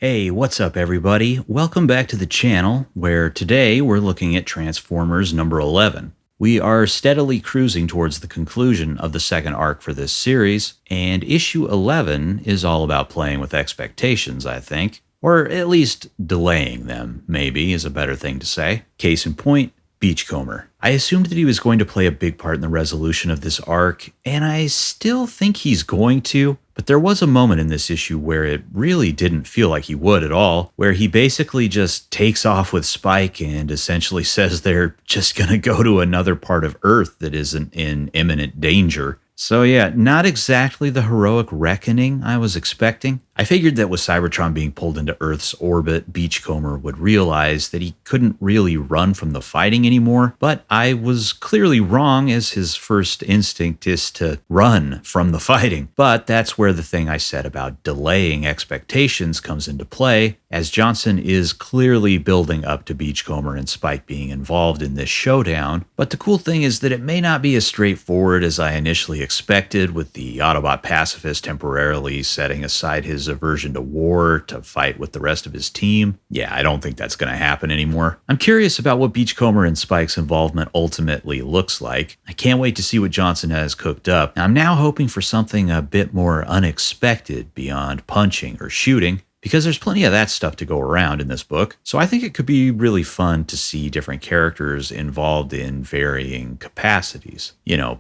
Hey, what's up, everybody? Welcome back to the channel, where today we're looking at Transformers number 11. We are steadily cruising towards the conclusion of the second arc for this series, and issue 11 is all about playing with expectations, I think. Or at least delaying them, maybe, is a better thing to say. Case in point, Beachcomber. I assumed that he was going to play a big part in the resolution of this arc, and I still think he's going to, but there was a moment in this issue where it really didn't feel like he would at all, where he basically just takes off with Spike and essentially says they're just gonna go to another part of Earth that isn't in imminent danger. So yeah, not exactly the heroic reckoning I was expecting. I figured that with Cybertron being pulled into Earth's orbit, Beachcomber would realize that he couldn't really run from the fighting anymore, but I was clearly wrong, as his first instinct is to run from the fighting. But that's where the thing I said about delaying expectations comes into play, as Johnson is clearly building up to Beachcomber and Spike being involved in this showdown. But the cool thing is that it may not be as straightforward as I initially expected, with the Autobot pacifist temporarily setting aside his aversion to war to fight with the rest of his team. Yeah, I don't think that's going to happen anymore. I'm curious about what Beachcomber and Spike's involvement ultimately looks like. I can't wait to see what Johnson has cooked up. I'm now hoping for something a bit more unexpected beyond punching or shooting, because there's plenty of that stuff to go around in this book. So I think it could be really fun to see different characters involved in varying capacities,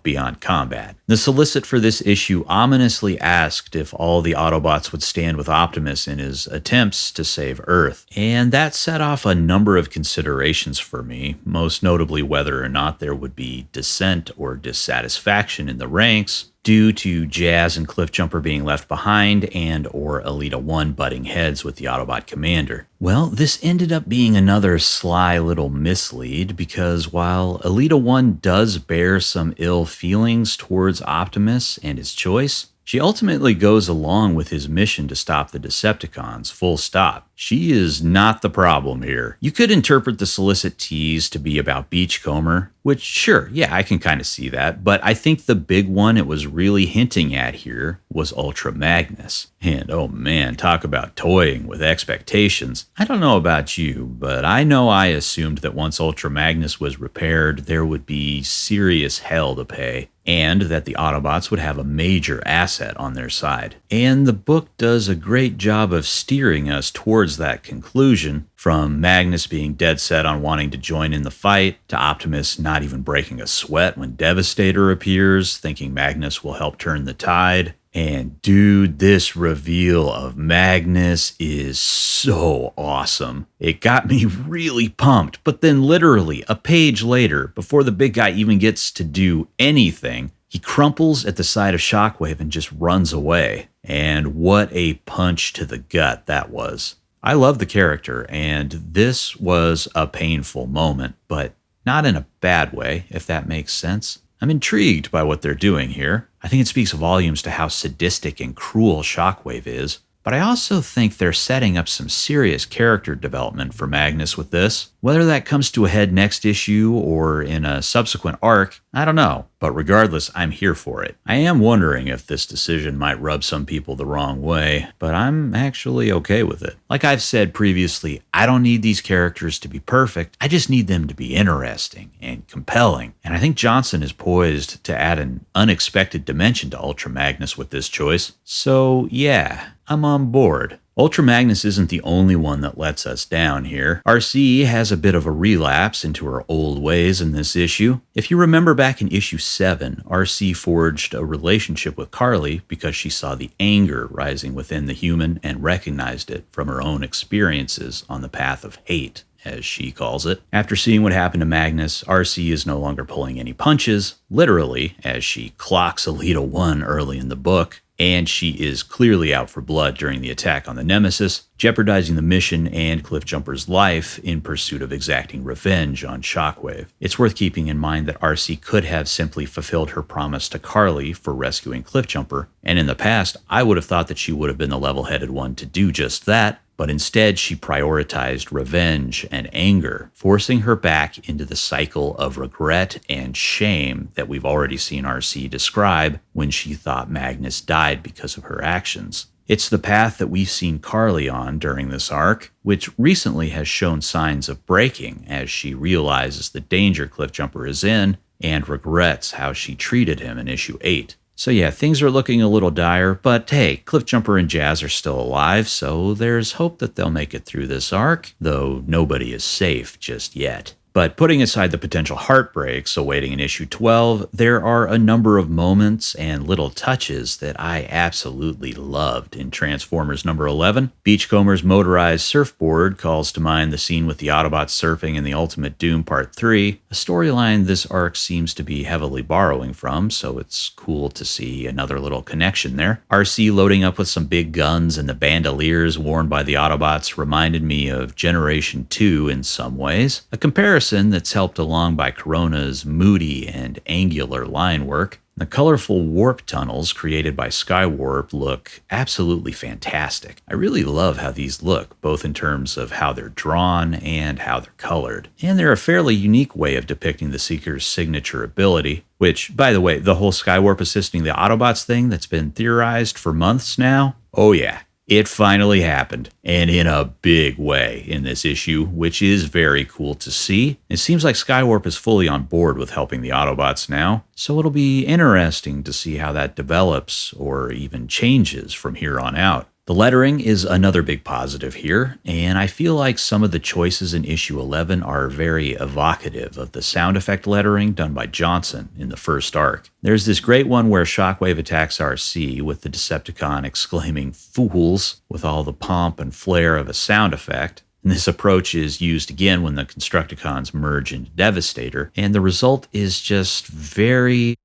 beyond combat. The solicit for this issue ominously asked if all the Autobots would stand with Optimus in his attempts to save Earth. And that set off a number of considerations for me, most notably whether or not there would be dissent or dissatisfaction in the ranks, due to Jazz and Cliffjumper being left behind and or Elita 1 butting heads with the Autobot commander. Well, this ended up being another sly little mislead, because while Elita 1 does bear some ill feelings towards Optimus and his choice, she ultimately goes along with his mission to stop the Decepticons, full stop. She is not the problem here. You could interpret the solicit tease to be about Beachcomber, which sure, yeah, I can kind of see that, but I think the big one it was really hinting at here was Ultra Magnus. And oh man, talk about toying with expectations. I don't know about you, but I know I assumed that once Ultra Magnus was repaired, there would be serious hell to pay, and that the Autobots would have a major asset on their side. And the book does a great job of steering us towards that conclusion, from Magnus being dead set on wanting to join in the fight, to Optimus not even breaking a sweat when Devastator appears, thinking Magnus will help turn the tide. And dude, this reveal of Magnus is so awesome. It got me really pumped, but then literally a page later, before the big guy even gets to do anything, he crumples at the side of Shockwave and just runs away. And what a punch to the gut that was. I love the character, and this was a painful moment, but not in a bad way, if that makes sense. I'm intrigued by what they're doing here. I think it speaks volumes to how sadistic and cruel Shockwave is, but I also think they're setting up some serious character development for Magnus with this. Whether that comes to a head next issue or in a subsequent arc, I don't know, but regardless, I'm here for it. I am wondering if this decision might rub some people the wrong way, but I'm actually okay with it. Like I've said previously, I don't need these characters to be perfect, I just need them to be interesting and compelling, and I think Johnson is poised to add an unexpected dimension to Ultra Magnus with this choice. So yeah, I'm on board. Ultra Magnus isn't the only one that lets us down here. RC has a bit of a relapse into her old ways in this issue. If you remember back in issue 7, RC forged a relationship with Carly because she saw the anger rising within the human and recognized it from her own experiences on the path of hate, as she calls it. After seeing what happened to Magnus, RC is no longer pulling any punches, literally, as she clocks Elita 1 early in the book, and she is clearly out for blood during the attack on the Nemesis, jeopardizing the mission and Cliffjumper's life in pursuit of exacting revenge on Shockwave. It's worth keeping in mind that RC could have simply fulfilled her promise to Carly for rescuing Cliffjumper, and in the past, I would have thought that she would have been the level-headed one to do just that, but instead she prioritized revenge and anger, forcing her back into the cycle of regret and shame that we've already seen RC describe when she thought Magnus died because of her actions. It's the path that we've seen Carly on during this arc, which recently has shown signs of breaking as she realizes the danger Cliffjumper is in and regrets how she treated him in issue 8. So yeah, things are looking a little dire, but hey, Cliffjumper and Jazz are still alive, so there's hope that they'll make it through this arc, though nobody is safe just yet. But putting aside the potential heartbreaks awaiting in issue 12, there are a number of moments and little touches that I absolutely loved in Transformers number 11. Beachcomber's motorized surfboard calls to mind the scene with the Autobots surfing in the Ultimate Doom Part 3, a storyline this arc seems to be heavily borrowing from, so it's cool to see another little connection there. RC loading up with some big guns and the bandoliers worn by the Autobots reminded me of Generation 2 in some ways, a comparison that's helped along by Corona's moody and angular line work. The colorful warp tunnels created by Skywarp look absolutely fantastic. I really love how these look, both in terms of how they're drawn and how they're colored. And they're a fairly unique way of depicting the Seeker's signature ability, which, by the way, the whole Skywarp assisting the Autobots thing that's been theorized for months now, oh yeah. It finally happened, and in a big way in this issue, which is very cool to see. It seems like Skywarp is fully on board with helping the Autobots now, so it'll be interesting to see how that develops or even changes from here on out. The lettering is another big positive here, and I feel like some of the choices in issue 11 are very evocative of the sound effect lettering done by Johnson in the first arc. There's this great one where Shockwave attacks RC with the Decepticon exclaiming "fools" with all the pomp and flair of a sound effect. And this approach is used again when the Constructicons merge into Devastator, and the result is just very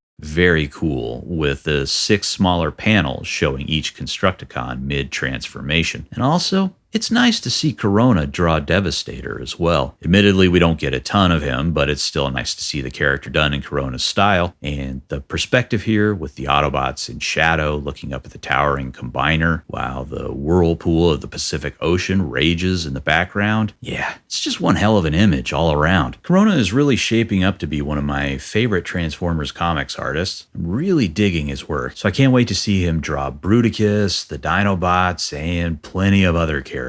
cool, with the 6 smaller panels showing each Constructicon mid-transformation. And also, it's nice to see Corona draw Devastator as well. Admittedly, we don't get a ton of him, but it's still nice to see the character done in Corona's style. And the perspective here with the Autobots in shadow looking up at the towering combiner while the whirlpool of the Pacific Ocean rages in the background. Yeah, it's just one hell of an image all around. Corona is really shaping up to be one of my favorite Transformers comics artists. I'm really digging his work, so I can't wait to see him draw Bruticus, the Dinobots, and plenty of other characters.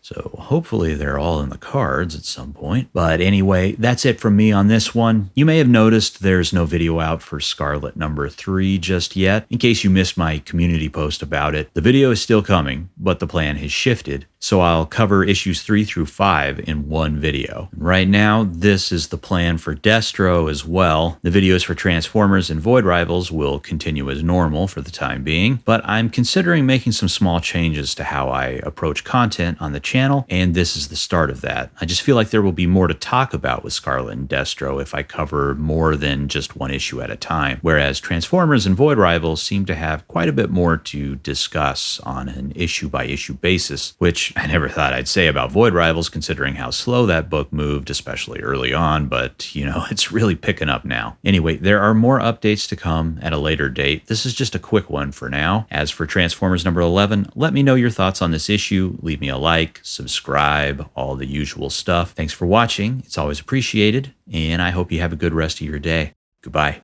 So hopefully they're all in the cards at some point. But anyway, that's it from me on this one. You may have noticed there's no video out for Scarlet number 3 just yet. In case you missed my community post about it, the video is still coming, but the plan has shifted. So I'll cover issues 3 through 5 in one video. Right now, this is the plan for Destro as well. The videos for Transformers and Void Rivals will continue as normal for the time being, but I'm considering making some small changes to how I approach content on the channel, and this is the start of that. I just feel like there will be more to talk about with Scarlet and Destro if I cover more than just one issue at a time, whereas Transformers and Void Rivals seem to have quite a bit more to discuss on an issue-by-issue basis, which I never thought I'd say about Void Rivals considering how slow that book moved, especially early on, but you know, it's really picking up now. Anyway, there are more updates to come at a later date. This is just a quick one for now. As for Transformers number 11, let me know your thoughts on this issue. Leave me a like, subscribe, all the usual stuff. Thanks for watching. It's always appreciated, and I hope you have a good rest of your day. Goodbye.